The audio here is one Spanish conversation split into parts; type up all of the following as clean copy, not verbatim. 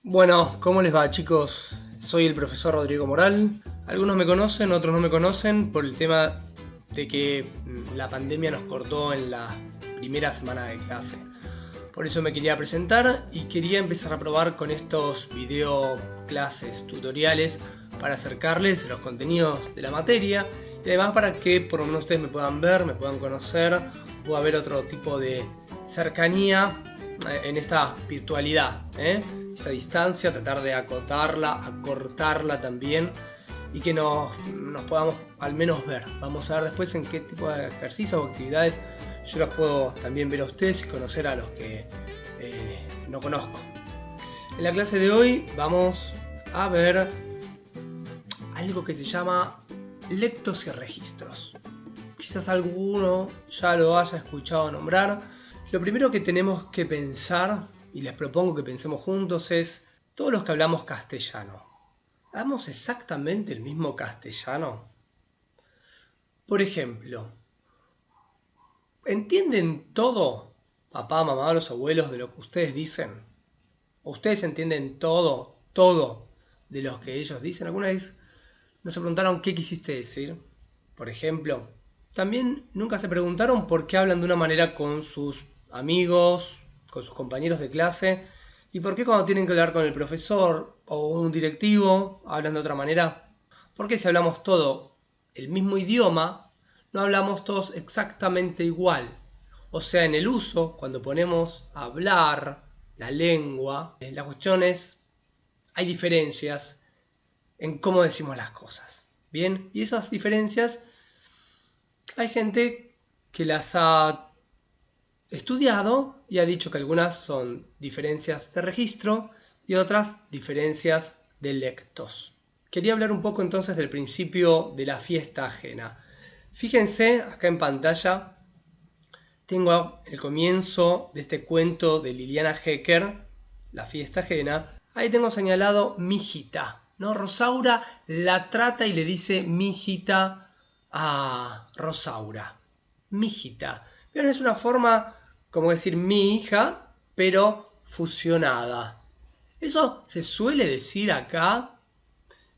Bueno, ¿cómo les va, chicos? Soy el profesor Rodrigo Moral. Algunos me conocen, otros no me conocen por el tema de que la pandemia nos cortó en la primera semana de clase. Por eso me quería presentar y quería empezar a probar con estos video clases, tutoriales, para acercarles los contenidos de la materia y además para que por lo menos ustedes me puedan ver, me puedan conocer, pueda haber otro tipo de cercanía en esta virtualidad, esta distancia, tratar de acotarla, acortarla también y que nos podamos al menos ver. Vamos a ver después en qué tipo de ejercicios o actividades yo los puedo también ver a ustedes y conocer a los que no conozco. En la clase de hoy vamos a ver algo que se llama lectos y registros. Quizás alguno ya lo haya escuchado nombrar. Lo primero que tenemos que pensar, y les propongo que pensemos juntos, es todos los que hablamos castellano. ¿Hablamos exactamente el mismo castellano? Por ejemplo, ¿entienden todo, papá, mamá, los abuelos, de lo que ustedes dicen? ¿O ustedes entienden todo de lo que ellos dicen? ¿Alguna vez no se preguntaron qué quisiste decir? Por ejemplo, también nunca se preguntaron por qué hablan de una manera con sus amigos, con sus compañeros de clase, y por qué cuando tienen que hablar con el profesor o un directivo hablan de otra manera. Porque si hablamos todo el mismo idioma, no hablamos todos exactamente igual. O sea, en el uso, cuando ponemos a hablar, la lengua, la cuestión es, hay diferencias en cómo decimos las cosas. Bien, y esas diferencias hay gente que las ha estudiado y ha dicho que algunas son diferencias de registro y otras diferencias de lectos. Quería hablar un poco entonces del principio de la fiesta ajena. Fíjense acá en pantalla, tengo el comienzo de este cuento de Liliana Hecker, La fiesta ajena. Ahí tengo señalado mijita, ¿no? Rosaura la trata y le dice mijita a Rosaura. Mijita. Pero es una forma como decir mi hija, pero fusionada. Eso se suele decir acá,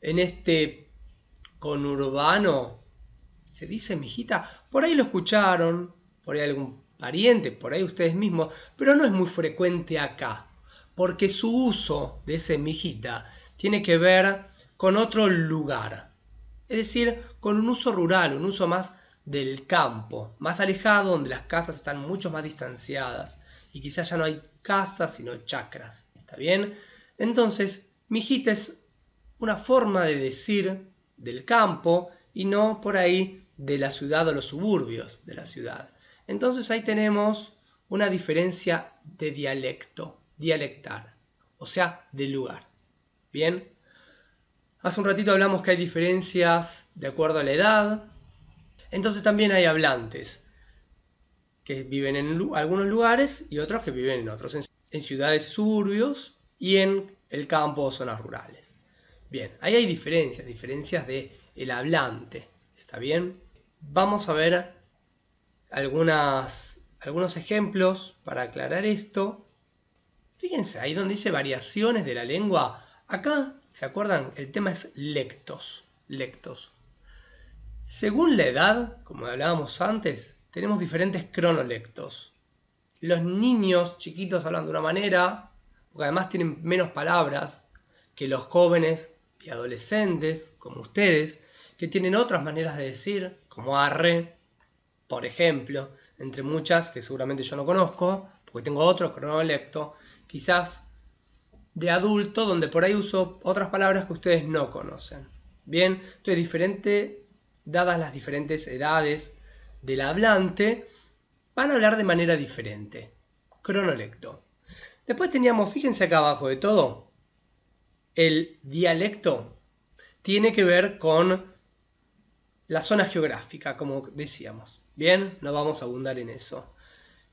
en este conurbano. Se dice mijita. Por ahí lo escucharon, por ahí algún pariente, por ahí ustedes mismos, pero no es muy frecuente acá, porque su uso de ese mijita tiene que ver con otro lugar. Es decir, con un uso rural, un uso más del campo, más alejado, donde las casas están mucho más distanciadas y quizás ya no hay casas sino chacras. ¿Está bien? Entonces, mijita es una forma de decir del campo y no por ahí de la ciudad o los suburbios de la ciudad. Entonces ahí tenemos una diferencia de dialecto, dialectar, o sea, del lugar. Bien, hace un ratito hablamos que hay diferencias de acuerdo a la edad. Entonces también hay hablantes que viven en algunos lugares y otros que viven en otros, en ciudades y suburbios y en el campo o zonas rurales. Bien, ahí hay diferencias de el hablante, ¿está bien? Vamos a ver algunos ejemplos para aclarar esto. Fíjense, ahí donde dice variaciones de la lengua, acá, ¿se acuerdan? El tema es lectos, lectos. Según la edad, como hablábamos antes, tenemos diferentes cronolectos. Los niños chiquitos hablan de una manera, porque además tienen menos palabras que los jóvenes y adolescentes, como ustedes, que tienen otras maneras de decir, como arre, por ejemplo, entre muchas que seguramente yo no conozco, porque tengo otro cronolecto, quizás de adulto, donde por ahí uso otras palabras que ustedes no conocen. Bien, entonces diferente, dadas las diferentes edades del hablante, van a hablar de manera diferente. Cronolecto. Después teníamos, fíjense acá abajo de todo, el dialecto tiene que ver con la zona geográfica, como decíamos. Bien, no vamos a abundar en eso.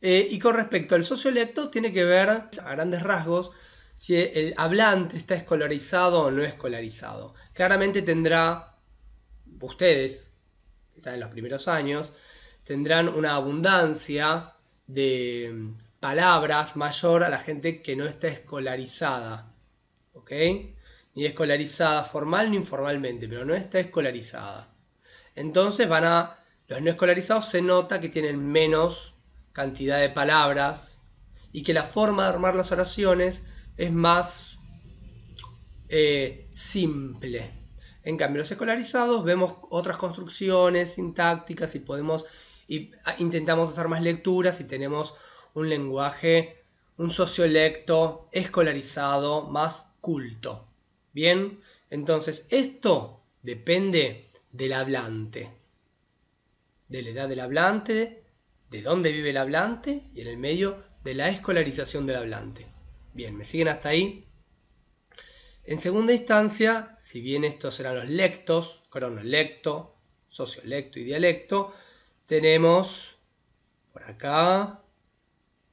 Y con respecto al sociolecto, tiene que ver, a grandes rasgos, si el hablante está escolarizado o no escolarizado. Claramente tendrá, ustedes, que están en los primeros años, tendrán una abundancia de palabras mayor a la gente que no está escolarizada. ¿ok? Ni escolarizada formal ni informalmente, pero no está escolarizada. Entonces los no escolarizados se nota que tienen menos cantidad de palabras y que la forma de armar las oraciones es más simple. En cambio, los escolarizados vemos otras construcciones sintácticas y intentamos hacer más lecturas y tenemos un lenguaje, un sociolecto escolarizado más culto. Bien, entonces esto depende del hablante, de la edad del hablante, de dónde vive el hablante y en el medio de la escolarización del hablante. Bien, ¿me siguen hasta ahí? En segunda instancia, si bien estos eran los lectos, cronolecto, sociolecto y dialecto, tenemos por acá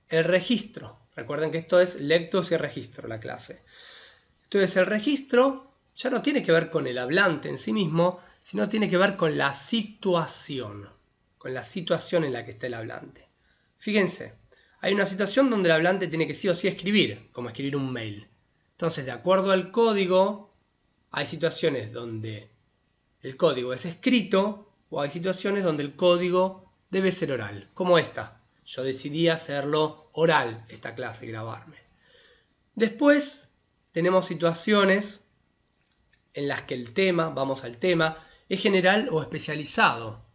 el registro. Recuerden que esto es lectos y registro, la clase. Entonces el registro ya no tiene que ver con el hablante en sí mismo, sino tiene que ver con la situación en la que está el hablante. Fíjense, hay una situación donde el hablante tiene que sí o sí escribir, como escribir un mail. Entonces, de acuerdo al código, hay situaciones donde el código es escrito o hay situaciones donde el código debe ser oral, como esta. Yo decidí hacerlo oral, esta clase, grabarme. Después tenemos situaciones en las que el tema, vamos al tema, es general o especializado.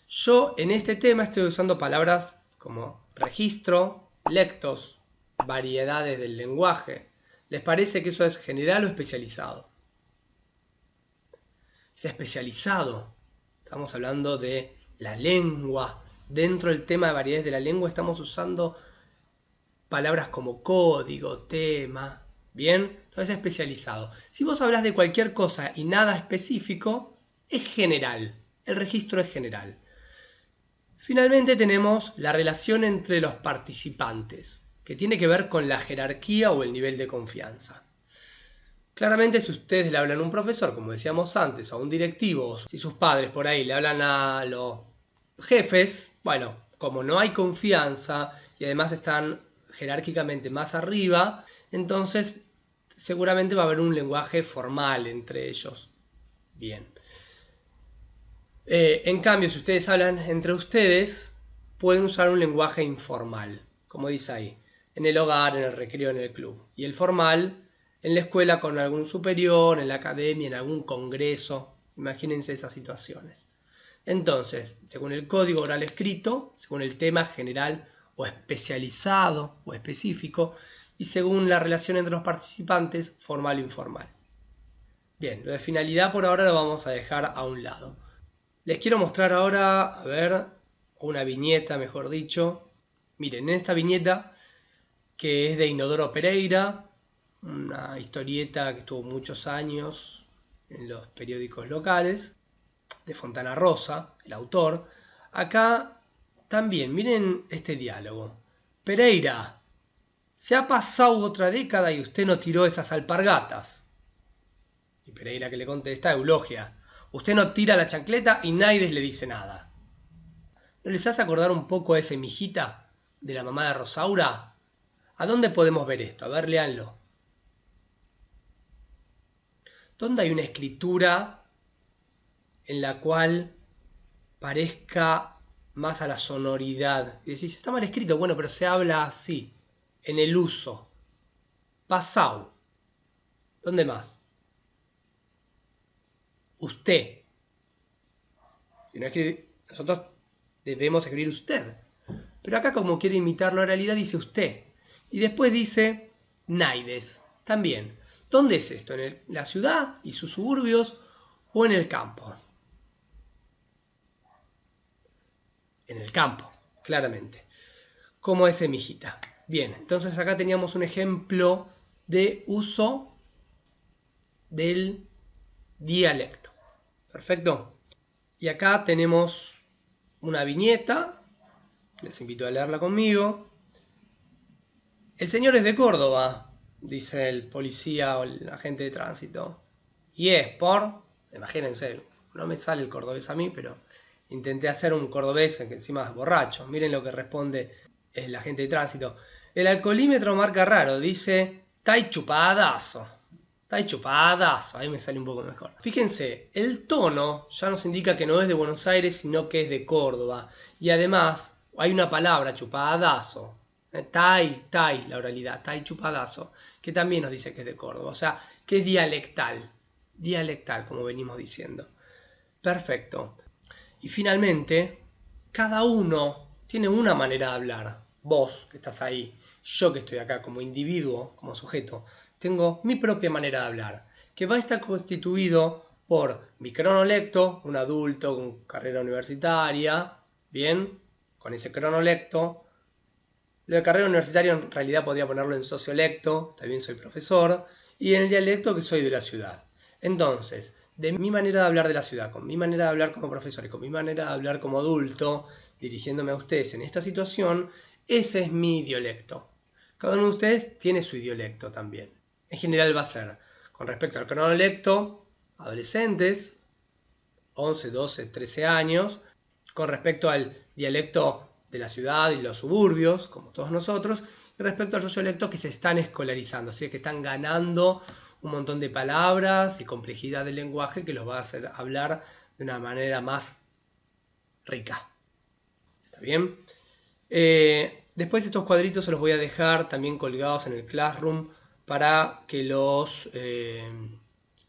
Yo en este tema estoy usando palabras como registro, lectos, variedades del lenguaje. ¿Les parece que eso es general o especializado? Es especializado. Estamos hablando de la lengua. Dentro del tema de variedades de la lengua estamos usando palabras como código, tema. ¿Bien? Entonces es especializado. Si vos hablas de cualquier cosa y nada específico, es general. El registro es general. Finalmente tenemos la relación entre los participantes, que tiene que ver con la jerarquía o el nivel de confianza. Claramente, si ustedes le hablan a un profesor, como decíamos antes, o a un directivo, si sus padres por ahí le hablan a los jefes, bueno, como no hay confianza y además están jerárquicamente más arriba, entonces seguramente va a haber un lenguaje formal entre ellos. Bien. En cambio, si ustedes hablan entre ustedes, pueden usar un lenguaje informal, como dice ahí, en el hogar, en el recreo, en el club. Y el formal, en la escuela con algún superior, en la academia, en algún congreso. Imagínense esas situaciones. Entonces, según el código oral escrito, según el tema general o especializado o específico, y según la relación entre los participantes, formal o informal. Bien, lo de finalidad por ahora lo vamos a dejar a un lado. Les quiero mostrar ahora, a ver, una viñeta, mejor dicho. Miren, en esta viñeta, que es de Inodoro Pereira, una historieta que estuvo muchos años en los periódicos locales, de Fontana Rosa, el autor. Acá también, miren este diálogo. Pereira, se ha pasado otra década y usted no tiró esas alpargatas. Y Pereira que le contesta, Eulogia, usted no tira la chancleta y nadie le dice nada. ¿No les hace acordar un poco a ese mijita de la mamá de Rosaura? ¿A dónde podemos ver esto? A ver, léanlo. ¿Dónde hay una escritura en la cual parezca más a la sonoridad? Y decís, está mal escrito, bueno, pero se habla así, en el uso. Pasau. ¿Dónde más? Usted. Si no escribe, nosotros debemos escribir usted. Pero acá, como quiere imitar la oralidad, dice usted. Y después dice naides. También. ¿Dónde es esto? ¿En la ciudad y sus suburbios o en el campo? En el campo, claramente. Como ese mijita. Bien, entonces acá teníamos un ejemplo de uso del dialecto. Perfecto. Y acá tenemos una viñeta. Les invito a leerla conmigo. El señor es de Córdoba, dice el policía o el agente de tránsito. Y es por, imagínense, no me sale el cordobés a mí, pero intenté hacer un cordobés que encima es borracho. Miren lo que responde el agente de tránsito. El alcoholímetro marca raro, dice, "Tai chupadazo". Tai chupadazo, ahí me sale un poco mejor. Fíjense, el tono ya nos indica que no es de Buenos Aires, sino que es de Córdoba. Y además hay una palabra, chupadazo. Tai, la oralidad, tai chupadazo, que también nos dice que es de Córdoba. O sea, que es dialectal, como venimos diciendo. Perfecto. Y finalmente, cada uno tiene una manera de hablar. Vos, que estás ahí, yo que estoy acá como individuo, como sujeto, tengo mi propia manera de hablar, que va a estar constituido por mi cronolecto, un adulto con carrera universitaria, bien, con ese cronolecto. Lo de carrera universitaria en realidad podría ponerlo en sociolecto, también soy profesor, y en el dialecto que soy de la ciudad. Entonces, de mi manera de hablar de la ciudad, con mi manera de hablar como profesor y con mi manera de hablar como adulto, dirigiéndome a ustedes en esta situación, ese es mi idiolecto. Cada uno de ustedes tiene su idiolecto también. En general va a ser, con respecto al cronolecto, adolescentes, 11, 12, 13 años, con respecto al dialecto de la ciudad y los suburbios, como todos nosotros, y respecto al sociolecto que se están escolarizando, así que están ganando un montón de palabras y complejidad del lenguaje que los va a hacer hablar de una manera más rica. ¿Está bien? Después estos cuadritos se los voy a dejar también colgados en el Classroom para que los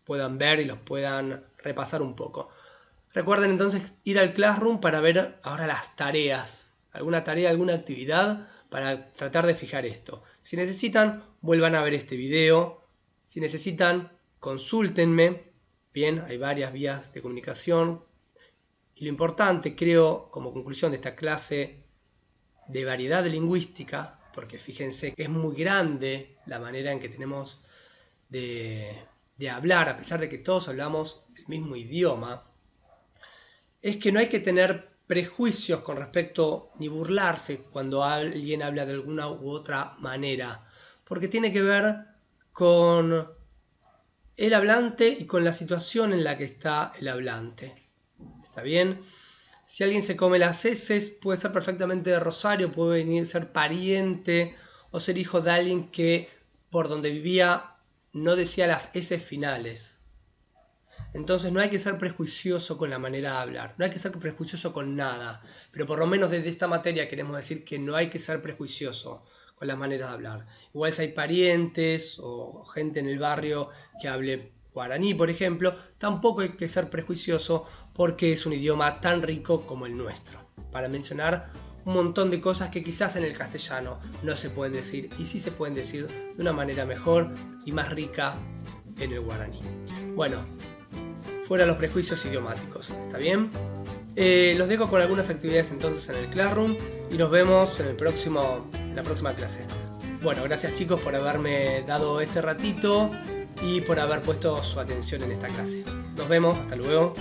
puedan ver y los puedan repasar un poco. Recuerden entonces ir al Classroom para ver ahora las tareas, alguna tarea, alguna actividad para tratar de fijar esto. Si necesitan, vuelvan a ver este video. Si necesitan, consúltenme. Bien, hay varias vías de comunicación. Y lo importante, creo, como conclusión de esta clase de variedad de lingüística, porque fíjense que es muy grande la manera en que tenemos de hablar, a pesar de que todos hablamos el mismo idioma, es que no hay que tener prejuicios con respecto ni burlarse cuando alguien habla de alguna u otra manera, porque tiene que ver con el hablante y con la situación en la que está el hablante. ¿Está bien? Si alguien se come las heces, puede ser perfectamente de Rosario, puede venir ser pariente o ser hijo de alguien que por donde vivía no decía las heces finales. Entonces no hay que ser prejuicioso con la manera de hablar, no hay que ser prejuicioso con nada, pero por lo menos desde esta materia queremos decir que no hay que ser prejuicioso con las maneras de hablar. Igual si hay parientes o gente en el barrio que hable guaraní, por ejemplo, tampoco hay que ser prejuicioso porque es un idioma tan rico como el nuestro. Para mencionar un montón de cosas que quizás en el castellano no se pueden decir y sí se pueden decir de una manera mejor y más rica en el guaraní. Bueno, fuera los prejuicios idiomáticos, ¿está bien? Los dejo con algunas actividades entonces en el Classroom y nos vemos en la próxima clase. Bueno, gracias chicos por haberme dado este ratito y por haber puesto su atención en esta clase. Nos vemos, hasta luego.